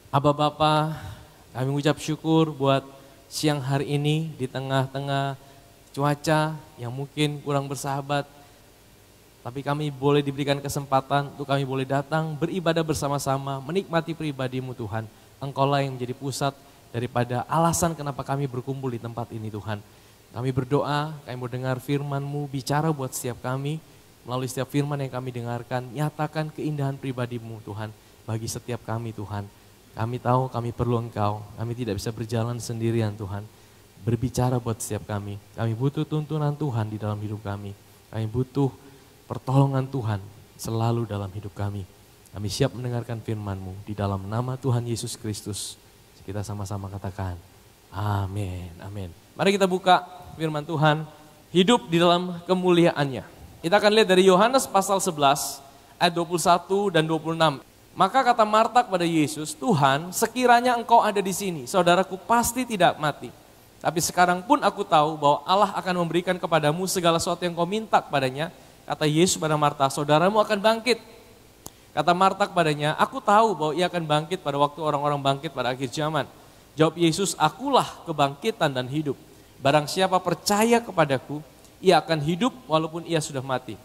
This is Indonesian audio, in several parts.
Aba Bapa, kami mengucap syukur buat siang hari ini di tengah-tengah cuaca yang mungkin kurang bersahabat. Tapi kami boleh diberikan kesempatan untuk kami boleh datang beribadah bersama-sama, menikmati pribadi-Mu Tuhan. Engkaulah yang menjadi pusat daripada alasan kenapa kami berkumpul di tempat ini Tuhan. Kami berdoa, kami mau dengar firman-Mu bicara buat setiap kami. Melalui setiap firman yang kami dengarkan, nyatakan keindahan pribadi-Mu Tuhan bagi setiap kami Tuhan. Kami tahu kami perlu Engkau, kami tidak bisa berjalan sendirian Tuhan. Berbicara buat setiap kami, kami butuh tuntunan Tuhan di dalam hidup kami. Kami butuh pertolongan Tuhan selalu dalam hidup kami. Kami siap mendengarkan firman-Mu di dalam nama Tuhan Yesus Kristus. Kita sama-sama katakan, amin, amin. Mari kita buka firman Tuhan, hidup di dalam kemuliaannya. Kita akan lihat dari Yohanes pasal 11 ayat 21 dan 26. Maka kata Marta kepada Yesus, Tuhan, sekiranya Engkau ada di sini, saudaraku pasti tidak mati. Tapi sekarang pun aku tahu bahwa Allah akan memberikan kepadamu segala sesuatu yang kau minta kepadanya. Kata Yesus pada Marta, saudaramu akan bangkit. Kata Marta kepadanya, aku tahu bahwa ia akan bangkit pada waktu orang-orang bangkit pada akhir zaman. Jawab Yesus, akulah kebangkitan dan hidup. Barang siapa percaya kepadaku, ia akan hidup walaupun ia sudah mati.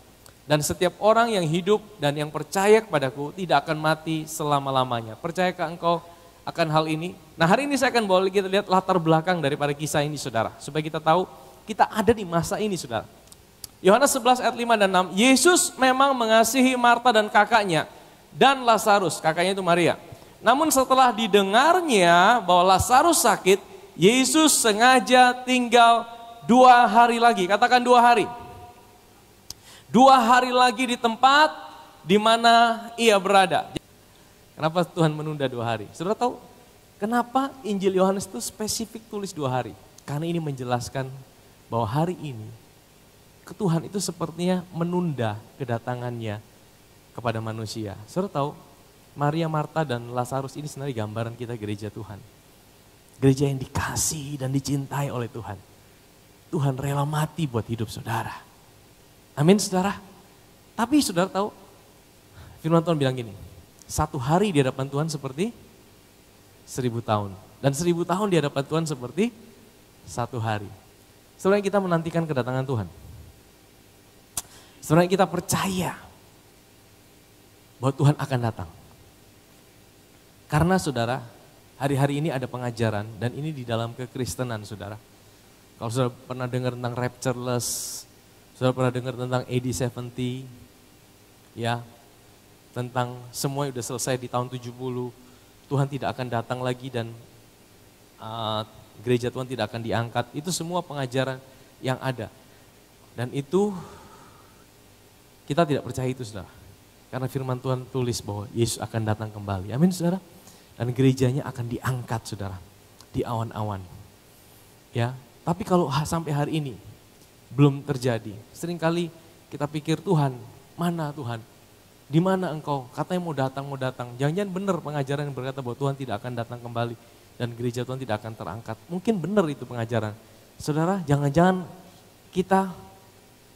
Dan setiap orang yang hidup dan yang percaya kepadaku tidak akan mati selama-lamanya. Percayakah engkau akan hal ini? Nah, hari ini saya akan bawa kita lihat latar belakang daripada kisah ini saudara. Supaya kita tahu kita ada di masa ini saudara. Yohanes 11 ayat 5 dan 6. Yesus memang mengasihi Marta dan kakaknya dan Lazarus, kakaknya itu Maria. Namun setelah didengarnya bahwa Lazarus sakit, Yesus sengaja tinggal 2 hari lagi. Katakan 2 hari. 2 hari lagi di tempat di mana ia berada. Kenapa Tuhan menunda 2 hari? Saudara tahu kenapa Injil Yohanes itu spesifik tulis 2 hari? Karena ini menjelaskan bahwa hari ini Tuhan itu sepertinya menunda kedatangannya kepada manusia. Saudara tahu Maria, Marta dan Lazarus ini sebenarnya gambaran kita gereja Tuhan. Gereja yang dikasihi dan dicintai oleh Tuhan. Tuhan rela mati buat hidup saudara. Amin saudara. Tapi saudara tahu, firman Tuhan bilang gini, 1 hari di hadapan Tuhan seperti 1000 tahun. Dan 1000 tahun di hadapan Tuhan seperti 1 hari. Sebenarnya kita menantikan kedatangan Tuhan. Sebenarnya kita percaya bahwa Tuhan akan datang. Karena saudara, hari-hari ini ada pengajaran dan ini di dalam kekristenan saudara. Kalau saudara pernah dengar tentang raptureless, saudara pernah dengar tentang AD 70, ya, tentang semua sudah selesai di tahun 70, Tuhan tidak akan datang lagi dan gereja Tuhan tidak akan diangkat. Itu semua pengajaran yang ada. Dan itu kita tidak percaya itu saudara. Karena firman Tuhan tulis bahwa Yesus akan datang kembali. Amin saudara. Dan gerejanya akan diangkat saudara. Di awan-awan. Ya, tapi kalau sampai hari ini belum terjadi. Seringkali kita pikir Tuhan, mana Tuhan? Di mana engkau? Katanya mau datang. Jangan-jangan benar pengajaran yang berkata bahwa Tuhan tidak akan datang kembali dan gereja Tuhan tidak akan terangkat. Mungkin benar itu pengajaran. Saudara, jangan-jangan kita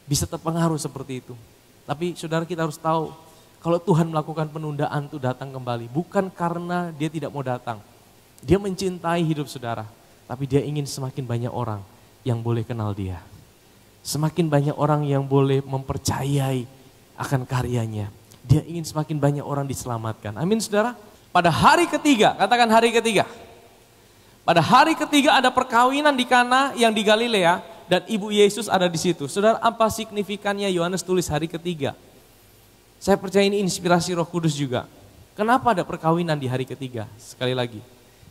bisa terpengaruh seperti itu. Tapi saudara kita harus tahu, kalau Tuhan melakukan penundaan itu datang kembali, bukan karena dia tidak mau datang. Dia mencintai hidup saudara, tapi dia ingin semakin banyak orang yang boleh kenal dia. Semakin banyak orang yang boleh mempercayai akan karyanya. Dia ingin semakin banyak orang diselamatkan. Amin saudara. Pada hari ketiga, katakan hari ketiga. Pada hari ketiga ada perkawinan di Kana yang di Galilea dan ibu Yesus ada di situ. Saudara, apa signifikannya Yohanes tulis hari ketiga? Saya percaya ini inspirasi Roh Kudus juga. Kenapa ada perkawinan di hari ketiga? Sekali lagi,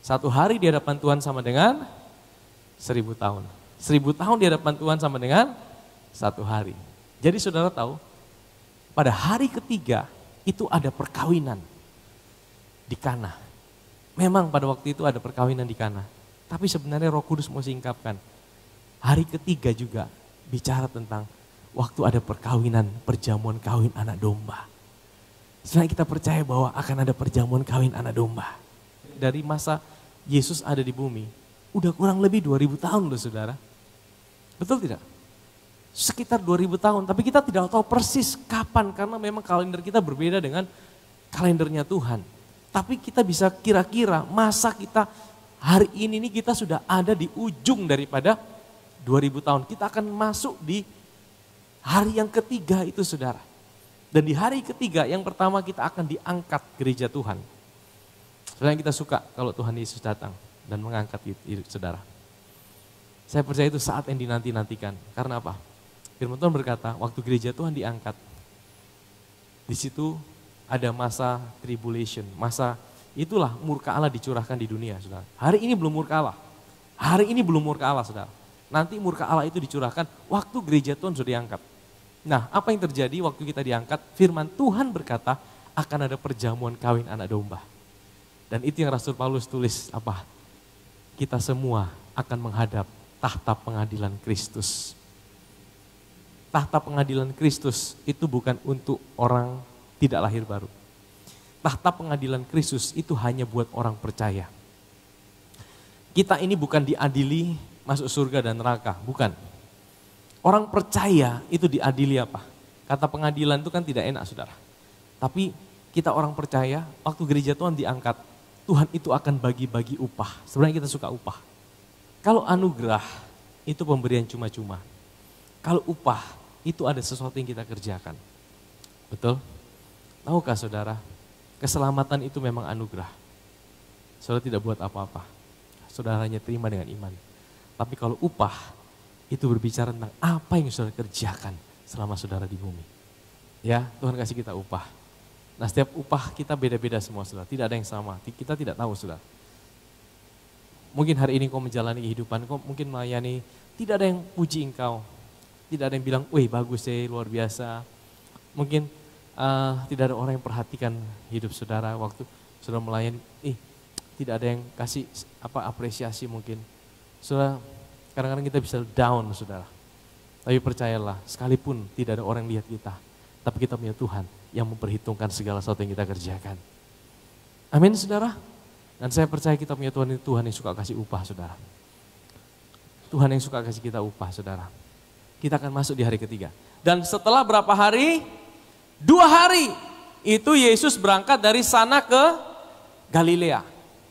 1 hari di hadapan Tuhan sama dengan 1000 tahun. 1000 tahun di hadapan Tuhan sama dengan 1 hari. Jadi saudara tahu, pada hari ketiga itu ada perkawinan di Kana. Memang pada waktu itu ada perkawinan di Kana. Tapi sebenarnya Roh Kudus mau singkapkan. Hari ketiga juga bicara tentang waktu ada perkawinan, perjamuan kawin anak domba. Sebenarnya kita percaya bahwa akan ada perjamuan kawin anak domba. Dari masa Yesus ada di bumi, udah kurang lebih 2000 tahun loh saudara. Betul tidak? Sekitar 2000 tahun, tapi kita tidak tahu persis kapan karena memang kalender kita berbeda dengan kalendernya Tuhan. Tapi kita bisa kira-kira masa kita hari ini nih kita sudah ada di ujung daripada 2000 tahun. Kita akan masuk di hari yang ketiga itu saudara. Dan di hari ketiga yang pertama kita akan diangkat gereja Tuhan. Saudara, kita suka kalau Tuhan Yesus datang dan mengangkat saudara. Saya percaya itu saat yang dinanti-nantikan. Karena apa? Firman Tuhan berkata, waktu gereja Tuhan diangkat, di situ ada masa tribulation, masa itulah murka Allah dicurahkan di dunia, saudara. Hari ini belum murka Allah. Hari ini belum murka Allah, saudara. Nanti murka Allah itu dicurahkan waktu gereja Tuhan sudah diangkat. Nah, apa yang terjadi waktu kita diangkat? Firman Tuhan berkata, akan ada perjamuan kawin anak domba. Dan itu yang Rasul Paulus tulis apa? Kita semua akan menghadap tahta pengadilan Kristus. Tahta pengadilan Kristus itu bukan untuk orang tidak lahir baru. Tahta pengadilan Kristus itu hanya buat orang percaya. Kita ini bukan diadili masuk surga dan neraka, bukan. Orang percaya itu diadili apa? Kata pengadilan itu kan tidak enak, saudara. Tapi kita orang percaya, waktu gereja Tuhan diangkat, Tuhan itu akan bagi-bagi upah. Sebenarnya kita suka upah. Kalau anugerah itu pemberian cuma-cuma. Kalau upah itu ada sesuatu yang kita kerjakan. Betul? Tahukah saudara, keselamatan itu memang anugerah. Saudara tidak buat apa-apa. Saudara hanya terima dengan iman. Tapi kalau upah itu berbicara tentang apa yang saudara kerjakan selama saudara di bumi. Ya, Tuhan kasih kita upah. Nah, setiap upah kita beda-beda semua, saudara. Tidak ada yang sama. Kita tidak tahu, saudara. Mungkin hari ini kau menjalani kehidupan, kau mungkin melayani, tidak ada yang puji engkau. Tidak ada yang bilang, wih bagus ya, luar biasa. Mungkin tidak ada orang yang perhatikan hidup saudara waktu saudara melayani. Tidak ada yang kasih apresiasi mungkin. Saudara, kadang-kadang kita bisa down, saudara. Tapi percayalah, sekalipun tidak ada orang lihat kita, tapi kita punya Tuhan yang memperhitungkan segala sesuatu yang kita kerjakan. Amin, saudara. Dan saya percaya kita punya Tuhan, itu Tuhan yang suka kasih upah, saudara. Tuhan yang suka kasih kita upah, saudara. Kita akan masuk di hari ketiga. Dan setelah berapa hari? 2 hari. Itu Yesus berangkat dari sana ke Galilea.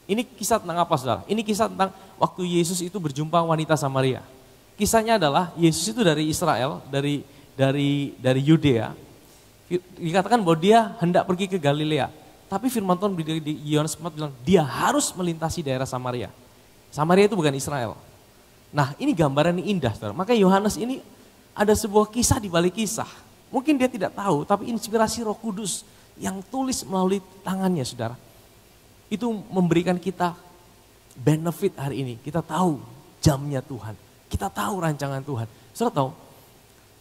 Ini kisah tentang apa, saudara? Ini kisah tentang waktu Yesus itu berjumpa wanita Samaria. Kisahnya adalah Yesus itu dari Israel, dari Yudea. Dikatakan bahwa dia hendak pergi ke Galilea. Tapi firman Tuhan di Yohanes 4 bilang, dia harus melintasi daerah Samaria. Samaria itu bukan Israel. Nah, ini gambaran yang indah, saudara. Maka Yohanes ini ada sebuah kisah di balik kisah. Mungkin dia tidak tahu, tapi inspirasi Roh Kudus yang tulis melalui tangannya, saudara. Itu memberikan kita benefit hari ini. Kita tahu jamnya Tuhan. Kita tahu rancangan Tuhan. Saudara tahu,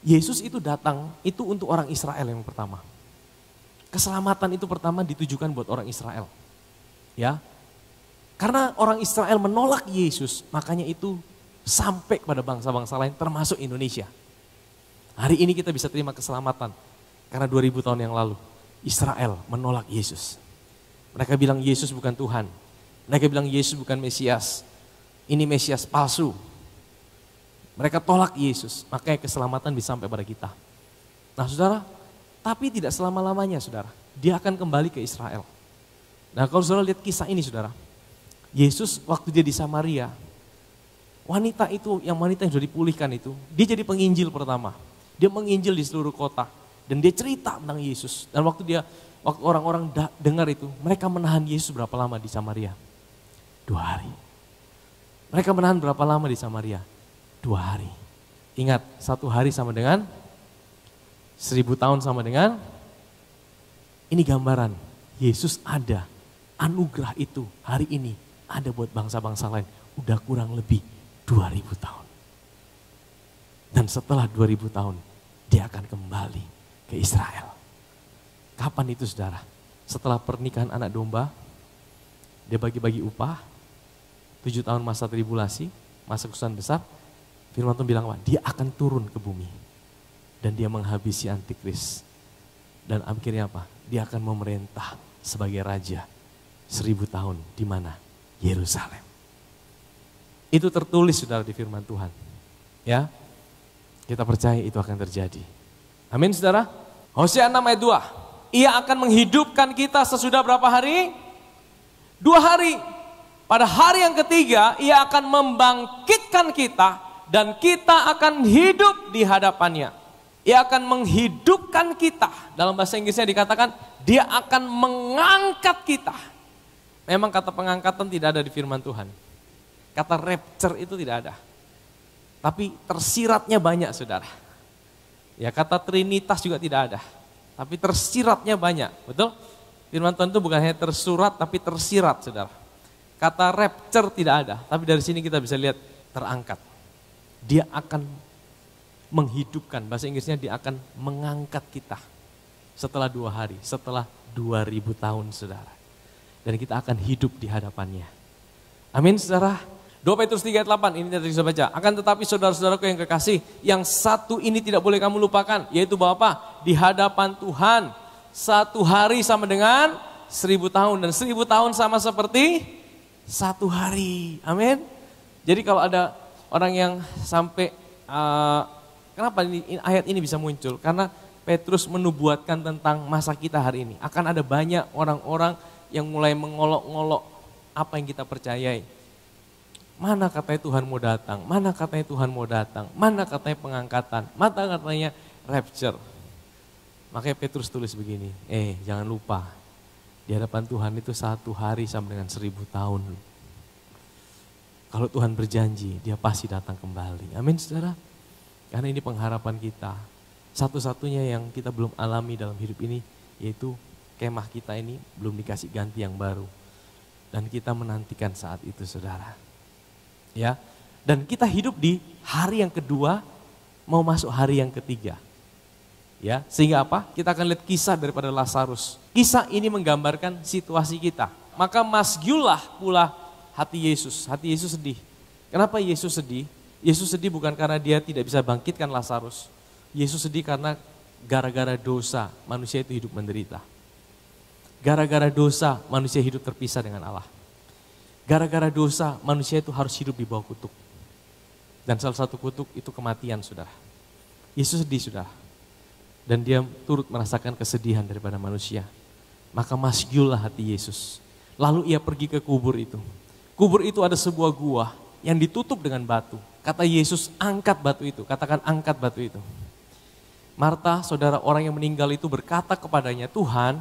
Yesus itu datang itu untuk orang Israel yang pertama. Keselamatan itu pertama ditujukan buat orang Israel. Ya. Karena orang Israel menolak Yesus, makanya itu sampai kepada bangsa-bangsa lain termasuk Indonesia. Hari ini kita bisa terima keselamatan karena 2000 tahun yang lalu Israel menolak Yesus. Mereka bilang Yesus bukan Tuhan. Mereka bilang Yesus bukan Mesias. Ini Mesias palsu. Mereka tolak Yesus, makanya keselamatan bisa sampai pada kita. Nah, saudara, tapi tidak selama-lamanya, saudara. Dia akan kembali ke Israel. Nah, kalau saudara lihat kisah ini, saudara. Yesus waktu dia di Samaria, wanita yang sudah dipulihkan itu, dia jadi penginjil pertama. Dia menginjil di seluruh kota. Dan dia cerita tentang Yesus. Dan waktu orang-orang dengar itu, mereka menahan Yesus berapa lama di Samaria? 2 hari. Mereka menahan berapa lama di Samaria? 2 hari. Ingat, 1 hari sama dengan 1000 tahun sama dengan, ini gambaran, Yesus ada, anugerah itu hari ini ada buat bangsa-bangsa lain, udah kurang lebih 2000 tahun. Dan setelah 2000 tahun, dia akan kembali ke Israel. Kapan itu, saudara? Setelah pernikahan anak domba, dia bagi-bagi upah, 7 tahun masa tribulasi, masa kesusahan besar, firman Tuhan bilang apa? Dia akan turun ke bumi. Dan dia menghabisi antikris. Dan akhirnya apa? Dia akan memerintah sebagai raja 1000 tahun. Di mana? Yerusalem. Itu tertulis, saudara, di firman Tuhan. Ya, kita percaya itu akan terjadi. Amin, saudara. Hosea 6 ayat 2. Ia akan menghidupkan kita sesudah berapa hari? 2 hari. Pada hari yang ketiga, ia akan membangkitkan kita dan kita akan hidup di hadapannya. Ia akan menghidupkan kita. Dalam bahasa Inggrisnya dikatakan, dia akan mengangkat kita. Memang kata pengangkatan tidak ada di firman Tuhan. Kata rapture itu tidak ada. Tapi tersiratnya banyak, saudara. Ya, kata trinitas juga tidak ada. Tapi tersiratnya banyak, betul? Firman Tuhan itu bukan hanya tersurat, tapi tersirat, saudara. Kata rapture tidak ada, tapi dari sini kita bisa lihat terangkat. Dia akan menghidupkan, bahasa Inggrisnya dia akan mengangkat kita. Setelah 2 hari, setelah 2000 tahun, saudara. Dan kita akan hidup di hadapannya. Amin, saudara. 2 Petrus 3 ayat 8, ini tadi saya baca. Akan tetapi saudara-saudaraku yang kekasih, yang satu ini tidak boleh kamu lupakan, yaitu bahwa apa? Di hadapan Tuhan, 1 hari sama dengan 1000 tahun, dan 1000 tahun sama seperti 1 hari. Amin. Jadi kalau ada orang yang sampai, kenapa ayat ini bisa muncul? Karena Petrus menubuatkan tentang masa kita hari ini. Akan ada banyak orang-orang yang mulai mengolok-ngolok apa yang kita percayai. Mana katanya Tuhan mau datang, mana katanya Tuhan mau datang, mana katanya pengangkatan, mana katanya rapture. Makanya Petrus tulis begini, jangan lupa, di hadapan Tuhan itu 1 hari sama dengan 1000 tahun. Kalau Tuhan berjanji, dia pasti datang kembali. Amin, saudara. Karena ini pengharapan kita. Satu-satunya yang kita belum alami dalam hidup ini, yaitu kemah kita ini belum dikasih ganti yang baru. Dan kita menantikan saat itu, saudara. Ya, dan kita hidup di hari yang kedua, mau masuk hari yang ketiga. Ya, sehingga apa? Kita akan lihat kisah daripada Lazarus. Kisah ini menggambarkan situasi kita. Maka masgiulah pula hati Yesus. Hati Yesus sedih. Kenapa Yesus sedih? Yesus sedih bukan karena dia tidak bisa bangkitkan Lazarus. Yesus sedih karena gara-gara dosa manusia itu hidup menderita. Gara-gara dosa manusia hidup terpisah dengan Allah. Gara-gara dosa manusia itu harus hidup di bawah kutuk. Dan salah satu kutuk itu kematian, saudara. Yesus sedih, saudara. Dan dia turut merasakan kesedihan daripada manusia. Maka masgiulah hati Yesus. Lalu ia pergi ke kubur itu. Kubur itu ada sebuah gua yang ditutup dengan batu. Kata Yesus, angkat batu itu. Katakan, angkat batu itu. Marta, saudara, orang yang meninggal itu berkata kepadanya, Tuhan,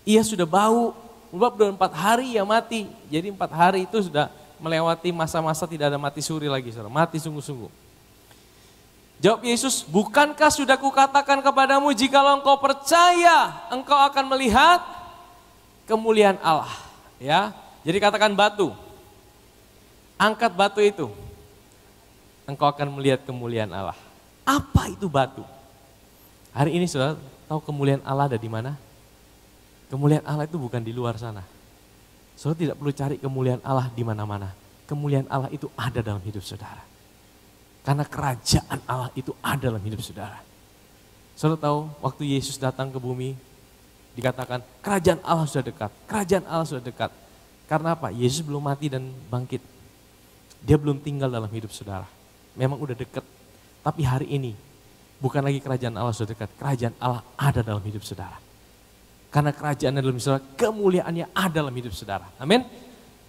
ia sudah bau. Sebab 4 hari ia mati. Jadi 4 hari itu sudah melewati masa-masa tidak ada mati suri lagi, saudara. Mati sungguh-sungguh. Jawab Yesus, bukankah sudah kukatakan kepadamu, jikalau engkau percaya, engkau akan melihat kemuliaan Allah. Ya, jadi katakan batu, angkat batu itu, engkau akan melihat kemuliaan Allah. Apa itu batu? Hari ini saudara tahu kemuliaan Allah ada di mana? Kemuliaan Allah itu bukan di luar sana. Saudara tidak perlu cari kemuliaan Allah di mana-mana. Kemuliaan Allah itu ada dalam hidup saudara. Karena kerajaan Allah itu ada dalam hidup saudara. Saudara tahu waktu Yesus datang ke bumi, dikatakan kerajaan Allah sudah dekat. Kerajaan Allah sudah dekat. Karena apa? Yesus belum mati dan bangkit. Dia belum tinggal dalam hidup saudara. Memang udah dekat. Tapi hari ini bukan lagi kerajaan Allah sudah dekat. Kerajaan Allah ada dalam hidup saudara. Karena kerajaan dalam hidup saudara, kemuliaannya ada dalam hidup saudara. Amin.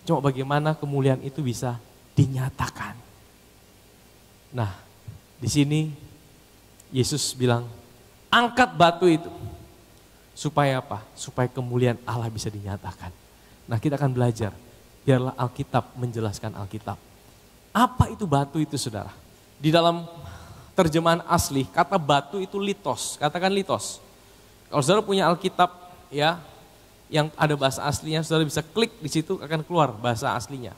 Cuma bagaimana kemuliaan itu bisa dinyatakan. Nah, di sini Yesus bilang, angkat batu itu. Supaya apa? Supaya kemuliaan Allah bisa dinyatakan. Nah, kita akan belajar. Biarlah Alkitab menjelaskan Alkitab. Apa itu batu itu, saudara? Di dalam terjemahan asli, kata batu itu litos. Katakan litos. Kalau saudara punya Alkitab, ya, yang ada bahasa aslinya, saudara bisa klik di situ akan keluar bahasa aslinya.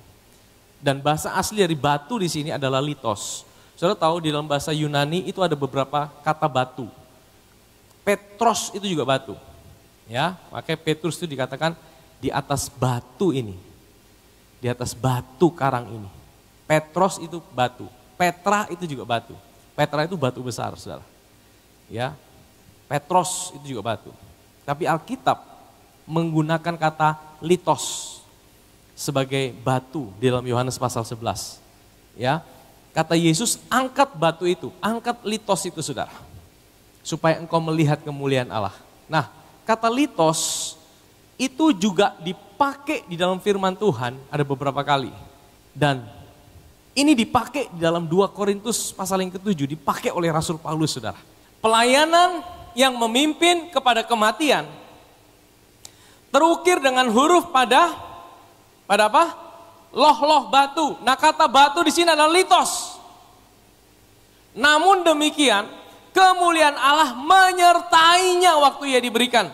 Dan bahasa asli dari batu di sini adalah litos. Saudara tahu di dalam bahasa Yunani itu ada beberapa kata batu. Petros itu juga batu. Ya, makanya Petrus itu dikatakan di atas batu ini. Di atas batu karang ini. Petros itu batu. Petra itu juga batu. Petra itu batu besar, saudara. Ya. Petros itu juga batu. Tapi Alkitab menggunakan kata litos sebagai batu di dalam Yohanes pasal 11. Ya. Kata Yesus, angkat batu itu, angkat litos itu, saudara. Supaya engkau melihat kemuliaan Allah. Nah, kata litos itu juga dipakai di dalam firman Tuhan ada beberapa kali. Dan ini dipakai di dalam 2 Korintus pasal yang ke-7, dipakai oleh Rasul Paulus, saudara. Pelayanan yang memimpin kepada kematian terukir dengan huruf pada apa? Loh batu. Nah, kata batu di sini adalah litos. Namun demikian, kemuliaan Allah menyertainya waktu ia diberikan.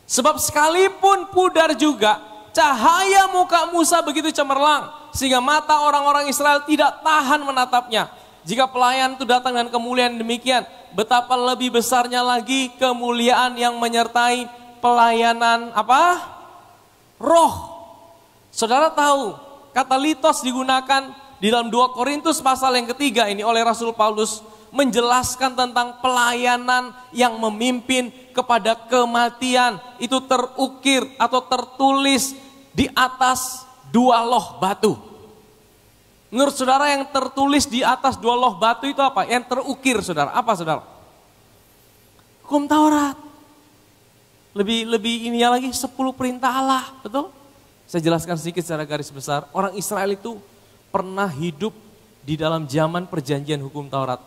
Sebab sekalipun pudar juga, cahaya muka Musa begitu cemerlang, sehingga mata orang-orang Israel tidak tahan menatapnya. Jika pelayan itu datang dengan kemuliaan demikian, betapa lebih besarnya lagi kemuliaan yang menyertai pelayanan apa? Roh. Saudara tahu, kata litos digunakan di dalam 2 Korintus pasal yang ke-3 ini oleh Rasul Paulus menjelaskan tentang pelayanan yang memimpin kepada kematian. Itu terukir atau tertulis di atas 2 loh batu. Menurut saudara yang tertulis di atas 2 loh batu itu apa? Yang terukir, saudara, apa, saudara? Hukum Taurat. Lebih ininya lagi 10 perintah Allah, betul? Saya jelaskan sedikit secara garis besar. Orang Israel itu pernah hidup di dalam zaman perjanjian hukum Taurat.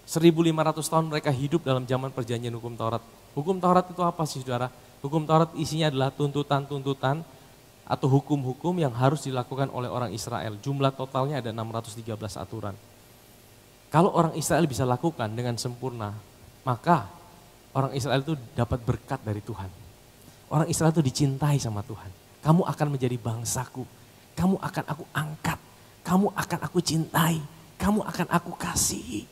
1500 tahun mereka hidup dalam zaman perjanjian hukum Taurat. Hukum Taurat itu apa sih, saudara? Hukum Taurat isinya adalah tuntutan-tuntutan atau hukum-hukum yang harus dilakukan oleh orang Israel. Jumlah totalnya ada 613 aturan. Kalau orang Israel bisa lakukan dengan sempurna, maka orang Israel itu dapat berkat dari Tuhan. Orang Israel itu dicintai sama Tuhan. Kamu akan menjadi bangsaku. Kamu akan aku angkat. Kamu akan aku cintai. Kamu akan aku kasihi.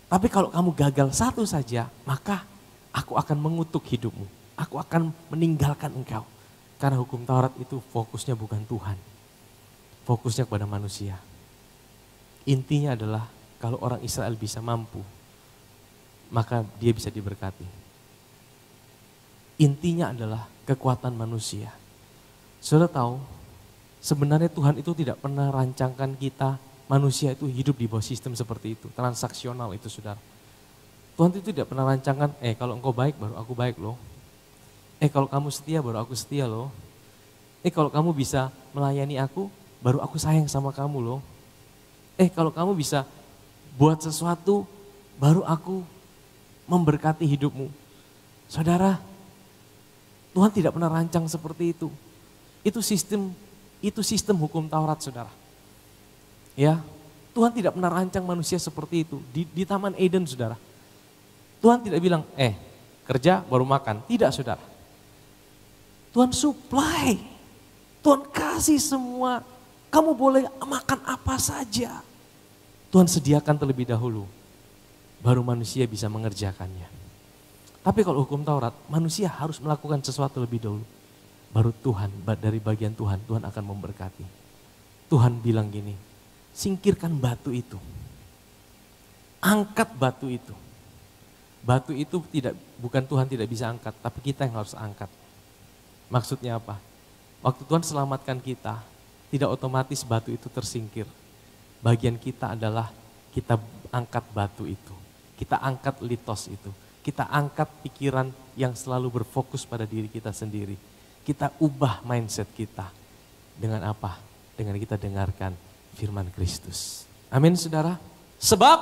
Tapi kalau kamu gagal satu saja, maka aku akan mengutuk hidupmu. Aku akan meninggalkan engkau. Karena hukum Taurat itu fokusnya bukan Tuhan. Fokusnya kepada manusia. Intinya adalah kalau orang Israel bisa mampu, maka dia bisa diberkati. Intinya adalah kekuatan manusia. Saudara tahu, sebenarnya Tuhan itu tidak pernah rancangkan kita, manusia itu hidup di bawah sistem seperti itu. Transaksional itu, saudara. Tuhan itu tidak pernah rancangkan, kalau engkau baik baru aku baik loh. Kalau kamu setia baru aku setia loh. Kalau kamu bisa melayani aku, baru aku sayang sama kamu loh. Kalau kamu bisa buat sesuatu, baru aku memberkati hidupmu. Saudara, Tuhan tidak pernah rancang seperti itu. Itu sistem hukum Taurat, saudara. Ya, Tuhan tidak pernah rancang manusia seperti itu. Di Taman Eden, saudara. Tuhan tidak bilang, kerja baru makan. Tidak, saudara. Tuhan supply, Tuhan kasih semua, kamu boleh makan apa saja. Tuhan sediakan terlebih dahulu, baru manusia bisa mengerjakannya. Tapi kalau hukum Taurat, manusia harus melakukan sesuatu lebih dahulu. Baru Tuhan, dari bagian Tuhan, Tuhan akan memberkati. Tuhan bilang gini, singkirkan batu itu. Angkat batu itu. Batu itu bukan Tuhan tidak bisa angkat, tapi kita yang harus angkat. Maksudnya apa? Waktu Tuhan selamatkan kita, tidak otomatis batu itu tersingkir. Bagian kita adalah kita angkat batu itu. Kita angkat litos itu. Kita angkat pikiran yang selalu berfokus pada diri kita sendiri. Kita ubah mindset kita. Dengan apa? Dengan kita dengarkan firman Kristus. Amin, saudara. Sebab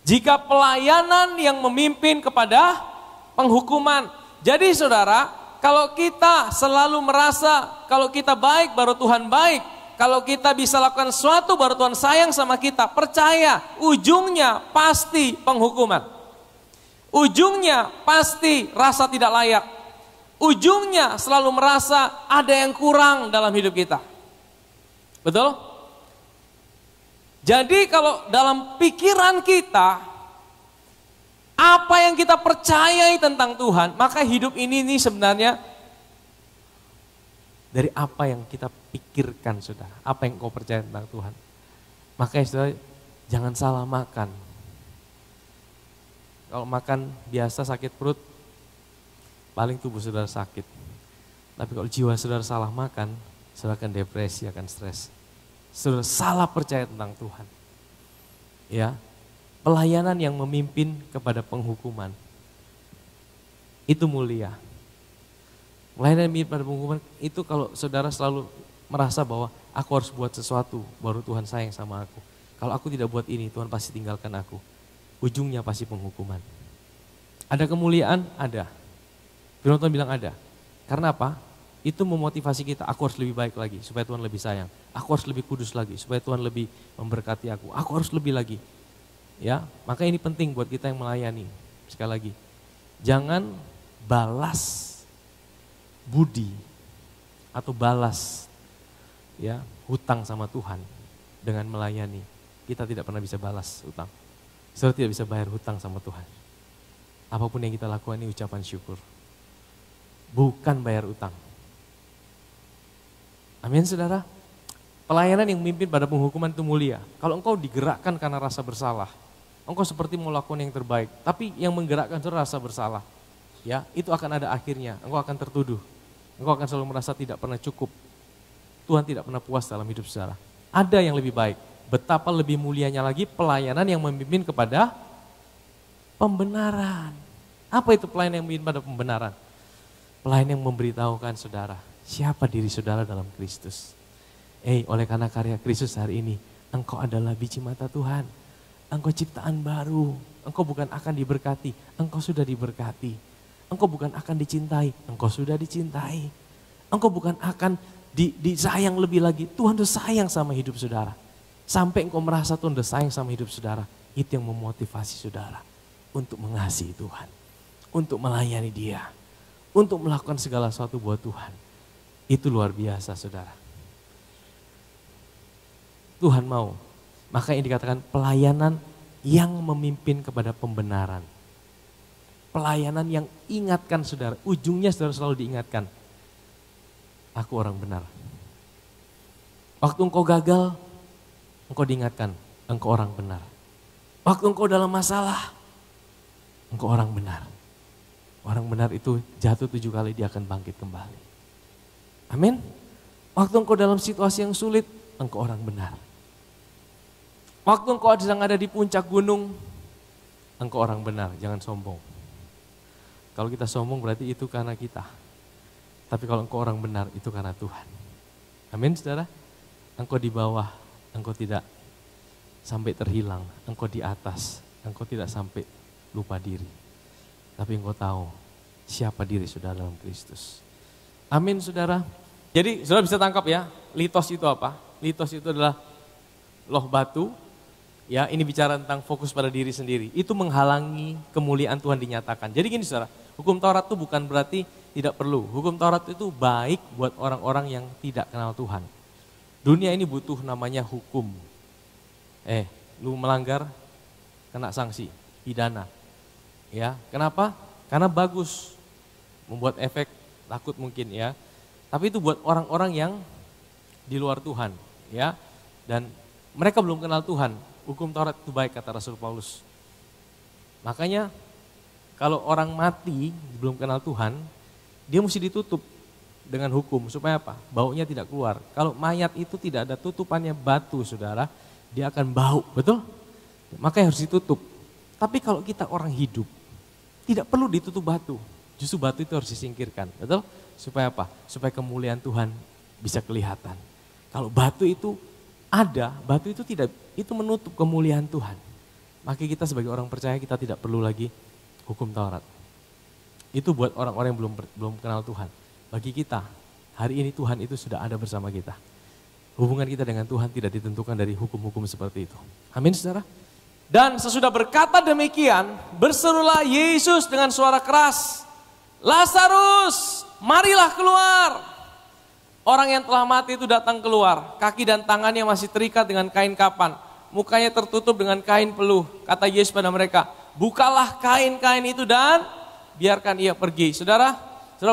jika pelayanan yang memimpin kepada penghukuman. Jadi saudara, kalau kita selalu merasa kalau kita baik baru Tuhan baik, kalau kita bisa lakukan sesuatu baru Tuhan sayang sama kita, percaya ujungnya pasti penghukuman. Ujungnya pasti rasa tidak layak. Ujungnya selalu merasa ada yang kurang dalam hidup kita. Betul? Jadi kalau dalam pikiran kita, apa yang kita percayai tentang Tuhan, maka hidup ini sebenarnya dari apa yang kita pikirkan, saudara. Apa yang kau percaya tentang Tuhan. Makanya saudara, jangan salah makan. Kalau makan biasa sakit perut, paling tubuh saudara sakit. Tapi kalau jiwa saudara salah makan, saudara akan depresi, akan stres. Saudara salah percaya tentang Tuhan. Ya. Pelayanan yang memimpin kepada penghukuman, itu mulia. Pelayanan yang mirip pada penghukuman itu kalau saudara selalu merasa bahwa aku harus buat sesuatu baru Tuhan sayang sama aku. Kalau aku tidak buat ini Tuhan pasti tinggalkan aku. Ujungnya pasti penghukuman. Ada kemuliaan? Ada. Firman Tuhan bilang ada. Karena apa? Itu memotivasi kita, aku harus lebih baik lagi supaya Tuhan lebih sayang. Aku harus lebih kudus lagi supaya Tuhan lebih memberkati aku. Aku harus lebih lagi. Ya, maka ini penting buat kita yang melayani. Sekali lagi, jangan balas budi atau balas ya hutang sama Tuhan dengan melayani. Kita tidak pernah bisa balas hutang. Saudara tidak bisa bayar hutang sama Tuhan. Apapun yang kita lakukan ini ucapan syukur. Bukan bayar hutang. Amin saudara. Pelayanan yang memimpin pada penghukuman itu mulia. Kalau engkau digerakkan karena rasa bersalah, engkau seperti mau lakukan yang terbaik. Tapi yang menggerakkan itu rasa bersalah. Ya, itu akan ada akhirnya. Engkau akan tertuduh. Engkau akan selalu merasa tidak pernah cukup. Tuhan tidak pernah puas dalam hidup saudara. Ada yang lebih baik. Betapa lebih mulianya lagi pelayanan yang memimpin kepada pembenaran. Apa itu pelayanan yang memimpin pada pembenaran? Pelayanan yang memberitahukan saudara, siapa diri saudara dalam Kristus. Oleh karena karya Kristus hari ini, engkau adalah biji mata Tuhan. Engkau ciptaan baru, engkau bukan akan diberkati, engkau sudah diberkati. Engkau bukan akan dicintai, engkau sudah dicintai. Engkau bukan akan disayang lebih lagi, Tuhan sudah sayang sama hidup saudara. Sampai engkau merasa Tuhan sudah sayang sama hidup saudara, itu yang memotivasi saudara untuk mengasihi Tuhan, untuk melayani Dia, untuk melakukan segala sesuatu buat Tuhan. Itu luar biasa saudara. Tuhan mau. Maka yang dikatakan pelayanan yang memimpin kepada pembenaran. Pelayanan yang ingatkan saudara. Ujungnya saudara selalu diingatkan. Aku orang benar. Waktu engkau gagal, engkau diingatkan. Engkau orang benar. Waktu engkau dalam masalah, engkau orang benar. Orang benar itu jatuh 7 kali dia akan bangkit kembali. Amin. Waktu engkau dalam situasi yang sulit, engkau orang benar. Waktu engkau sedang ada di puncak gunung, engkau orang benar, jangan sombong. Kalau kita sombong berarti itu karena kita. Tapi kalau engkau orang benar, itu karena Tuhan. Amin saudara. Engkau di bawah, engkau tidak sampai terhilang. Engkau di atas, engkau tidak sampai lupa diri. Tapi engkau tahu siapa diri saudara dalam Kristus. Amin saudara. Jadi saudara bisa tangkap ya, litos itu apa? Litos itu adalah loh batu. Ya, ini bicara tentang fokus pada diri sendiri. Itu menghalangi kemuliaan Tuhan dinyatakan. Jadi gini saudara, hukum Taurat itu bukan berarti tidak perlu. Hukum Taurat itu baik buat orang-orang yang tidak kenal Tuhan. Dunia ini butuh namanya hukum. Lu melanggar, kena sanksi, pidana. Ya, kenapa? Karena bagus, membuat efek takut mungkin ya. Tapi itu buat orang-orang yang di luar Tuhan, ya. Dan mereka belum kenal Tuhan. Hukum Taurat itu baik kata Rasul Paulus. Makanya kalau orang mati belum kenal Tuhan, dia mesti ditutup dengan hukum supaya apa? Baunya tidak keluar. Kalau mayat itu tidak ada tutupannya batu, saudara, dia akan bau, betul? Makanya harus ditutup. Tapi kalau kita orang hidup, tidak perlu ditutup batu. Justru batu itu harus disingkirkan, betul? Supaya apa? Supaya kemuliaan Tuhan bisa kelihatan. Kalau batu itu ada, batu itu tidak, itu menutup kemuliaan Tuhan. Maka kita sebagai orang percaya kita tidak perlu lagi hukum Taurat. Itu buat orang-orang yang belum kenal Tuhan. Bagi kita, hari ini Tuhan itu sudah ada bersama kita. Hubungan kita dengan Tuhan tidak ditentukan dari hukum-hukum seperti itu. Amin saudara. Dan sesudah berkata demikian, berserulah Yesus dengan suara keras, Lazarus, marilah keluar. Orang yang telah mati itu datang keluar, kaki dan tangannya masih terikat dengan kain kapan, mukanya tertutup dengan kain peluh. Kata Yesus pada mereka, bukalah kain-kain itu dan biarkan ia pergi. Saudara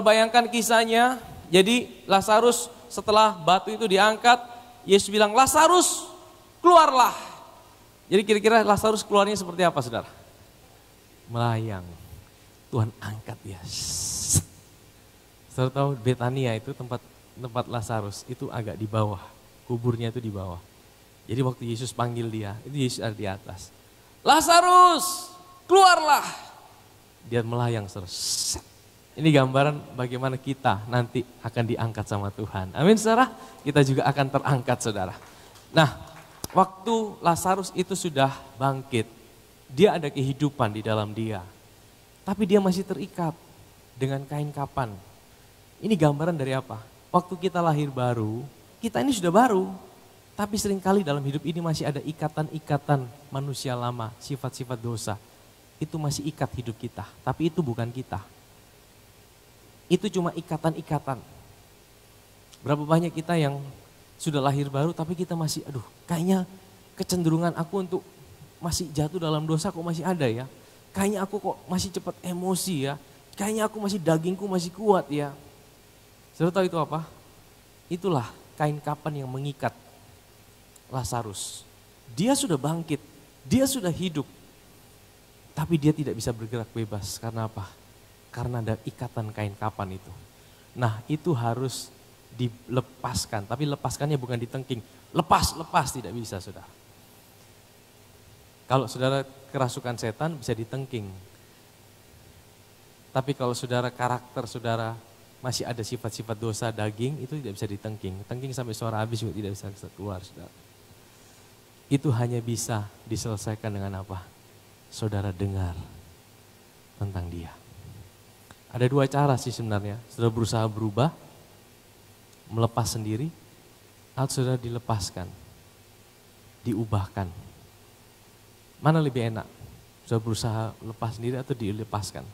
bayangkan kisahnya. Jadi Lazarus setelah batu itu diangkat, Yesus bilang, Lazarus keluarlah. Jadi kira-kira Lazarus keluarnya seperti apa saudara? Melayang. Tuhan angkat dia. Saudara tahu Betania itu tempat Lazarus itu agak di bawah, kuburnya itu di bawah. Jadi waktu Yesus panggil dia, itu Yesus ada di atas. Lazarus, keluarlah. Dia melayang terus. Ini gambaran bagaimana kita nanti akan diangkat sama Tuhan. Amin saudara, kita juga akan terangkat saudara. Nah, waktu Lazarus itu sudah bangkit, dia ada kehidupan di dalam dia. Tapi dia masih terikat dengan kain kapan. Ini gambaran dari apa? Waktu kita lahir baru, kita ini sudah baru. Tapi seringkali dalam hidup ini masih ada ikatan-ikatan manusia lama, sifat-sifat dosa. Itu masih ikat hidup kita, tapi itu bukan kita. Itu cuma ikatan-ikatan. Berapa banyak kita yang sudah lahir baru tapi kita masih, kayaknya kecenderungan aku untuk masih jatuh dalam dosa kok masih ada ya. Kayaknya aku kok masih cepat emosi ya. Kayaknya aku masih dagingku masih kuat ya. Saudara tahu itu apa? Itulah kain kapan yang mengikat Lazarus. Dia sudah bangkit, dia sudah hidup. Tapi dia tidak bisa bergerak bebas, karena apa? Karena ada ikatan kain kapan itu. Nah itu harus dilepaskan, tapi lepaskannya bukan ditengking. Lepas, tidak bisa saudara. Kalau saudara kerasukan setan bisa ditengking. Tapi kalau saudara karakter saudara masih ada sifat-sifat dosa daging, itu tidak bisa ditengking. Tengking sampai suara habis juga tidak bisa keluar saudara. Itu hanya bisa diselesaikan dengan apa? Saudara dengar tentang dia. Ada dua cara sih sebenarnya, saudara berusaha berubah, melepas sendiri, atau saudara dilepaskan, diubahkan. Mana lebih enak? Saudara berusaha lepas sendiri atau dilepaskan?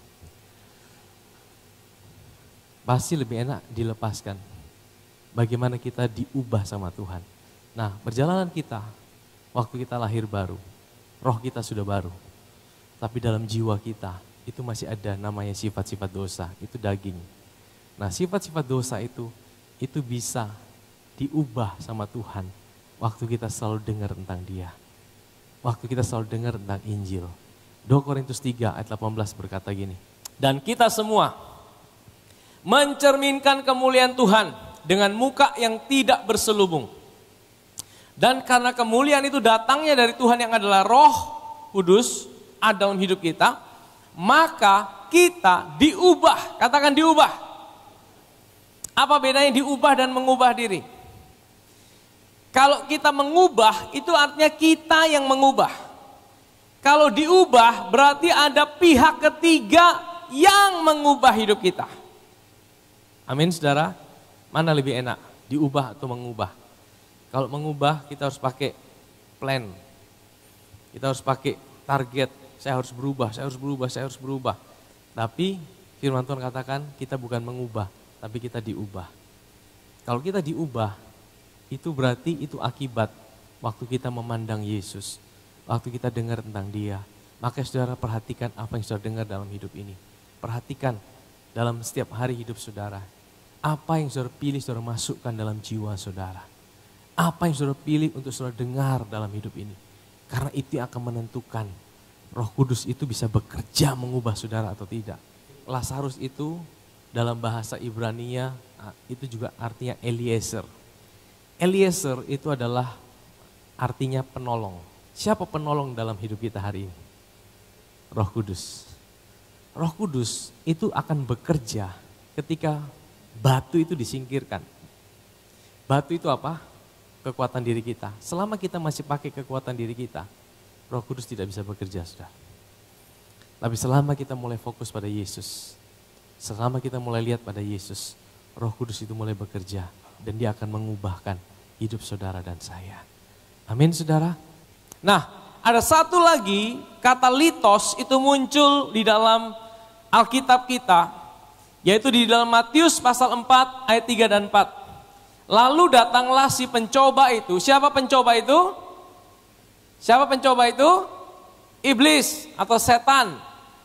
Pasti lebih enak dilepaskan. Bagaimana kita diubah sama Tuhan. Nah, perjalanan kita, waktu kita lahir baru, roh kita sudah baru. Tapi dalam jiwa kita, itu masih ada namanya sifat-sifat dosa, itu daging. Nah sifat-sifat dosa itu bisa diubah sama Tuhan. Waktu kita selalu dengar tentang dia. Waktu kita selalu dengar tentang Injil. 2 Korintus 3 ayat 18 berkata gini. Dan kita semua mencerminkan kemuliaan Tuhan dengan muka yang tidak berselubung. Dan karena kemuliaan itu datangnya dari Tuhan yang adalah Roh Kudus ada dalam hidup kita, maka kita diubah, katakan diubah. Apa bedanya diubah dan mengubah diri? Kalau kita mengubah itu artinya kita yang mengubah. Kalau diubah berarti ada pihak ketiga yang mengubah hidup kita. Amin saudara, mana lebih enak diubah atau mengubah? Kalau mengubah kita harus pakai plan, kita harus pakai target. Saya harus berubah, saya harus berubah, saya harus berubah. Tapi firman Tuhan katakan kita bukan mengubah, tapi kita diubah. Kalau kita diubah, itu berarti itu akibat waktu kita memandang Yesus. Waktu kita dengar tentang dia. Maka saudara perhatikan apa yang saudara dengar dalam hidup ini. Perhatikan dalam setiap hari hidup saudara. Apa yang saudara pilih saudara masukkan dalam jiwa saudara. Apa yang saudara pilih untuk saudara dengar dalam hidup ini. Karena itu yang akan menentukan Roh Kudus itu bisa bekerja mengubah saudara atau tidak. Lazarus itu dalam bahasa Ibrania itu juga artinya Eliezer. Eliezer itu adalah artinya penolong. Siapa penolong dalam hidup kita hari ini? Roh Kudus. Roh Kudus itu akan bekerja ketika batu itu disingkirkan. Batu itu apa? Kekuatan diri kita. Selama kita masih pakai kekuatan diri kita, Roh Kudus tidak bisa bekerja, saudara. Tapi selama kita mulai fokus pada Yesus, selama kita mulai lihat pada Yesus, Roh Kudus itu mulai bekerja dan dia akan mengubahkan hidup saudara dan saya. Amin, saudara. Nah, ada satu lagi kata litos itu muncul di dalam Alkitab kita, yaitu di dalam Matius pasal 4 ayat 3 dan 4. Lalu datanglah si pencoba itu. Siapa pencoba itu? Siapa pencoba itu? Iblis atau setan.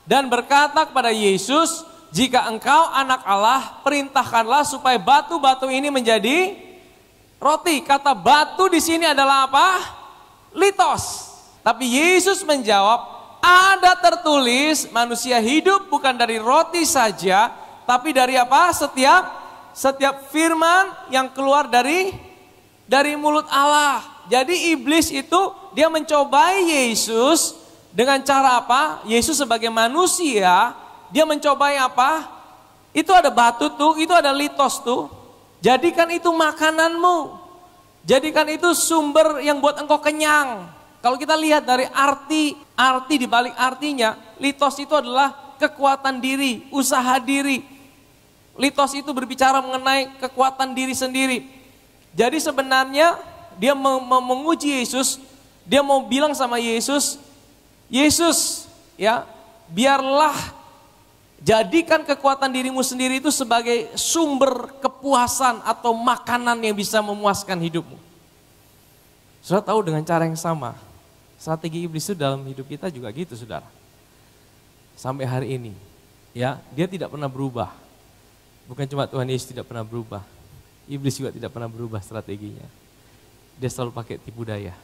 Dan berkata kepada Yesus, jika engkau anak Allah, perintahkanlah supaya batu-batu ini menjadi roti. Kata batu di sini adalah apa? Litos. Tapi Yesus menjawab, ada tertulis manusia hidup bukan dari roti saja, tapi dari apa? Setiap firman yang keluar dari mulut Allah. Jadi iblis itu dia mencobai Yesus dengan cara apa? Yesus sebagai manusia, dia mencobai apa? Itu ada batu tuh, itu ada litos tuh. Jadikan itu makananmu. Jadikan itu sumber yang buat engkau kenyang. Kalau kita lihat dari arti di balik artinya, litos itu adalah kekuatan diri, usaha diri. Litos itu berbicara mengenai kekuatan diri sendiri. Jadi sebenarnya dia menguji Yesus, dia mau bilang sama Yesus, Yesus ya, biarlah jadikan kekuatan dirimu sendiri itu sebagai sumber kepuasan atau makanan yang bisa memuaskan hidupmu. Saudara tahu dengan cara yang sama, strategi iblis itu dalam hidup kita juga gitu saudara. Sampai hari ini, ya dia tidak pernah berubah. Bukan cuma Tuhan Yesus tidak pernah berubah, iblis juga tidak pernah berubah strateginya. Dia selalu pakai tipu daya.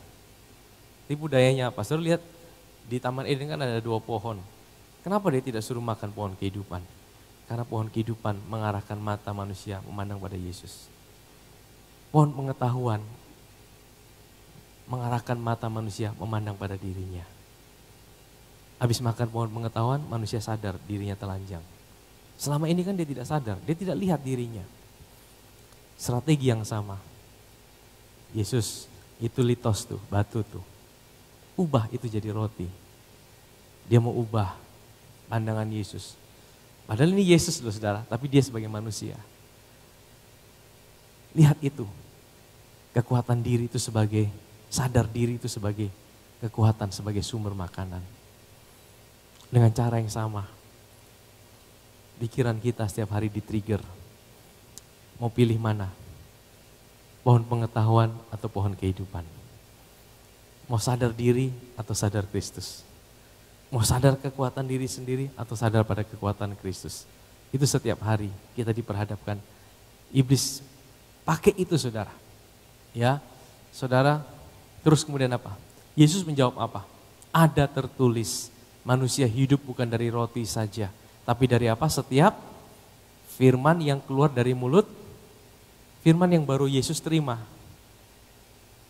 Tipu dayanya apa? Saudara lihat di Taman Eden kan ada 2 pohon. Kenapa dia tidak suruh makan pohon kehidupan? Karena pohon kehidupan mengarahkan mata manusia memandang pada Yesus. Pohon pengetahuan mengarahkan mata manusia memandang pada dirinya. Habis makan pohon pengetahuan, manusia sadar dirinya telanjang. Selama ini kan dia tidak sadar, dia tidak lihat dirinya. Strategi yang sama. Yesus itu litos tuh, batu tuh. Ubah itu jadi roti. Dia mau ubah pandangan Yesus. Padahal ini Yesus loh saudara, tapi dia sebagai manusia. Lihat itu. Kekuatan diri itu sebagai, sadar diri itu sebagai kekuatan, sebagai sumber makanan. Dengan cara yang sama. Pikiran kita setiap hari di-trigger. Mau pilih mana? Pohon pengetahuan atau pohon kehidupan? Mau sadar diri atau sadar Kristus? Mau sadar kekuatan diri sendiri atau sadar pada kekuatan Kristus? Itu setiap hari kita diperhadapkan. Iblis pakai itu saudara. Ya, saudara, terus kemudian apa? Yesus menjawab apa? Ada tertulis, manusia hidup bukan dari roti saja, tapi dari apa? Setiap firman yang keluar dari mulut, firman yang baru Yesus terima,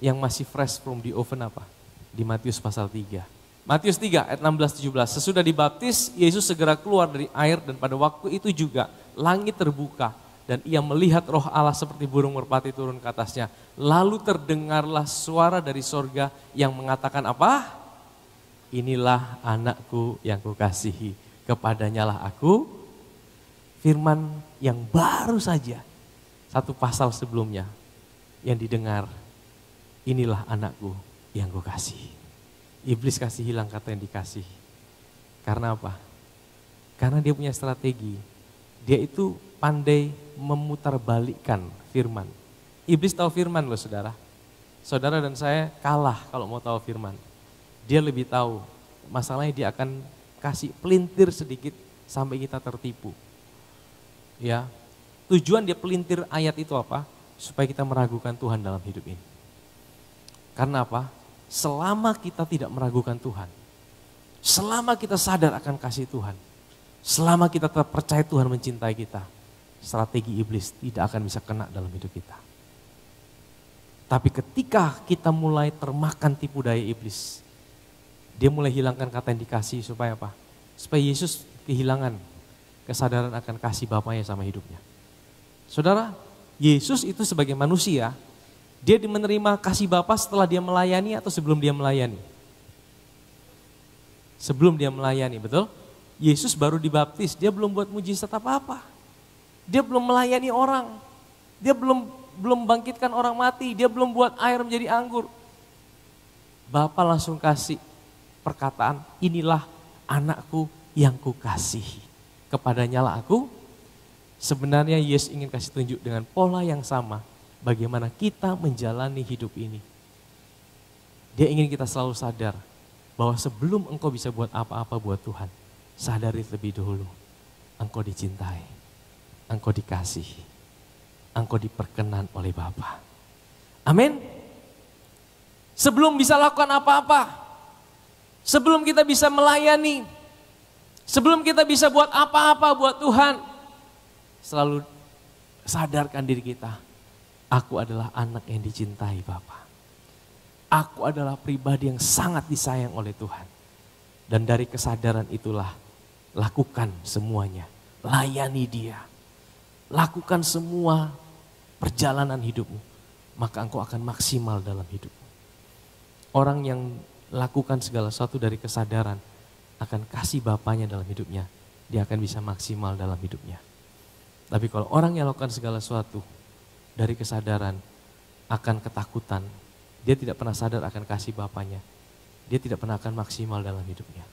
yang masih fresh from the oven apa? Di Matius pasal 3. Matius 3 ayat 16-17, sesudah dibaptis, Yesus segera keluar dari air dan pada waktu itu juga langit terbuka dan ia melihat roh Allah seperti burung merpati turun ke atasnya. Lalu terdengarlah suara dari sorga yang mengatakan apa? Inilah anakku yang kukasihi, kepadanya lah aku. Firman yang baru saja, 1 pasal sebelumnya yang didengar, inilah anakku yang kukasihi. Iblis kasih hilang kata yang dikasih. Karena apa? Karena dia punya strategi. Dia itu pandai memutarbalikkan firman. Iblis tahu firman loh saudara. Saudara dan saya kalah kalau mau tahu firman. Dia lebih tahu. Masalahnya dia akan kasih pelintir sedikit sampai kita tertipu. Ya, tujuan dia pelintir ayat itu apa? Supaya kita meragukan Tuhan dalam hidup ini. Karena apa? Selama kita tidak meragukan Tuhan, selama kita sadar akan kasih Tuhan, selama kita tetap percaya Tuhan mencintai kita, strategi iblis tidak akan bisa kena dalam hidup kita. Tapi ketika kita mulai termakan tipu daya iblis, dia mulai hilangkan kata yang dikasih supaya apa? Supaya Yesus kehilangan kesadaran akan kasih Bapaknya sama hidupnya. Saudara, Yesus itu sebagai manusia, dia menerima kasih Bapa setelah dia melayani atau sebelum dia melayani? Sebelum dia melayani, betul? Yesus baru dibaptis, dia belum buat mujizat apa-apa. Dia belum melayani orang. Dia belum bangkitkan orang mati, dia belum buat air menjadi anggur. Bapa langsung kasih perkataan, inilah anakku yang kukasihi. Kepadanya lah aku. Sebenarnya Yesus ingin kasih tunjuk dengan pola yang sama. Bagaimana kita menjalani hidup ini. Dia ingin kita selalu sadar bahwa sebelum engkau bisa buat apa-apa buat Tuhan, sadari lebih dahulu engkau dicintai, engkau dikasihi, engkau diperkenan oleh Bapa. Amin. Sebelum bisa lakukan apa-apa, sebelum kita bisa melayani, sebelum kita bisa buat apa-apa buat Tuhan, selalu sadarkan diri kita. Aku adalah anak yang dicintai Bapa. Aku adalah pribadi yang sangat disayang oleh Tuhan. Dan dari kesadaran itulah lakukan semuanya. Layani Dia. lakukan semua perjalanan hidupmu, maka engkau akan maksimal dalam hidupmu. Orang yang lakukan segala sesuatu dari kesadaran akan kasih Bapaknya dalam hidupnya, dia akan bisa maksimal dalam hidupnya. Tapi kalau orang yang lakukan segala sesuatu dari kesadaran akan ketakutan, dia tidak pernah sadar akan kasih Bapaknya, dia tidak pernah akan maksimal dalam hidupnya.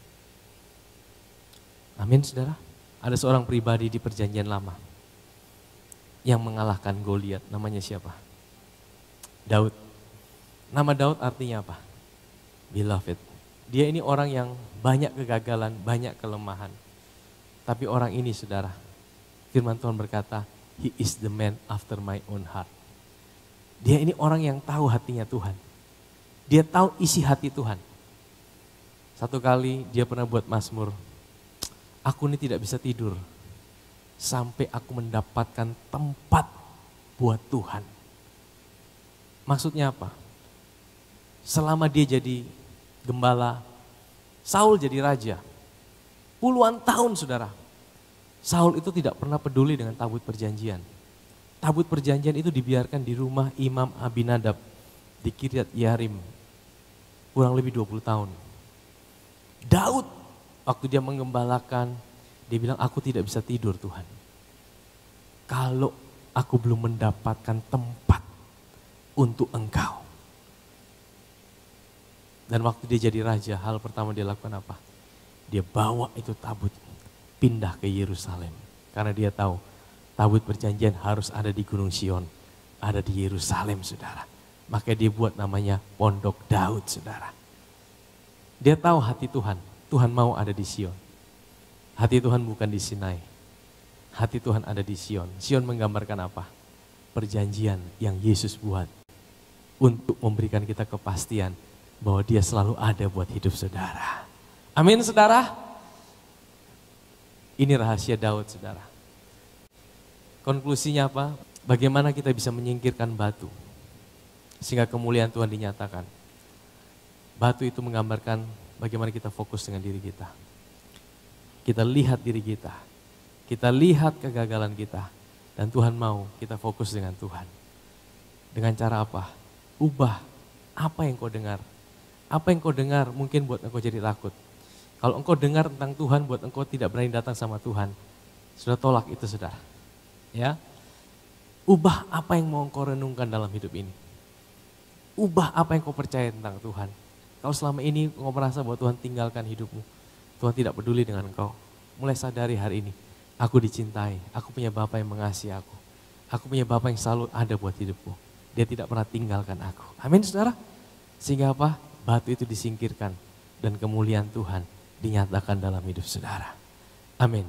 Amin, saudara. Ada seorang pribadi di perjanjian lama yang mengalahkan Goliat. Namanya siapa? Daud. Nama Daud artinya apa? Beloved. Dia ini orang yang banyak kegagalan, banyak kelemahan. Tapi orang ini, saudara, firman Tuhan berkata, he is the man after my own heart. Dia ini orang yang tahu hatinya Tuhan. Dia tahu isi hati Tuhan. Satu kali dia pernah buat mazmur, aku ini tidak bisa tidur sampai aku mendapatkan tempat buat Tuhan. Maksudnya apa? Selama dia jadi gembala, Saul jadi raja. Puluhan tahun, saudara. Saul itu tidak pernah peduli dengan tabut perjanjian. Tabut perjanjian itu dibiarkan di rumah Imam Abinadab di Kiryat Yearim. Kurang lebih 20 tahun. Daud, waktu dia menggembalakan, dia bilang, aku tidak bisa tidur Tuhan. Kalau aku belum mendapatkan tempat untuk Engkau. Dan waktu dia jadi raja, hal pertama dia lakukan apa? Dia bawa itu tabut, pindah ke Yerusalem. Karena dia tahu, tabut perjanjian harus ada di Gunung Sion, ada di Yerusalem, saudara. Maka dia buat namanya Pondok Daud, saudara. Dia tahu hati Tuhan, Tuhan mau ada di Sion. Hati Tuhan bukan di Sinai, hati Tuhan ada di Sion. Sion menggambarkan apa? Perjanjian yang Yesus buat untuk memberikan kita kepastian bahwa dia selalu ada buat hidup saudara. Amin, saudara. Ini rahasia Daud, saudara. Konklusinya apa? Bagaimana kita bisa menyingkirkan batu sehingga kemuliaan Tuhan dinyatakan. Batu itu menggambarkan bagaimana kita fokus dengan diri kita. Kita lihat diri kita, kita lihat kegagalan kita, dan Tuhan mau kita fokus dengan Tuhan. Dengan cara apa? Ubah apa yang kau dengar. Apa yang kau dengar mungkin buat engkau jadi takut. Kalau engkau dengar tentang Tuhan buat engkau tidak berani datang sama Tuhan, sudah tolak itu, saudara. Ya, ubah apa yang mau engkau renungkan dalam hidup ini. Ubah apa yang kau percaya tentang Tuhan. Kalau selama ini engkau merasa bahwa Tuhan tinggalkan hidupmu, Tuhan tidak peduli dengan engkau, mulai sadari hari ini, aku dicintai, aku punya Bapa yang mengasihi aku. Aku punya Bapa yang selalu ada buat hidupku. Dia tidak pernah tinggalkan aku. Amin, saudara. Sehingga apa? Batu itu disingkirkan dan kemuliaan Tuhan dinyatakan dalam hidup saudara. Amin.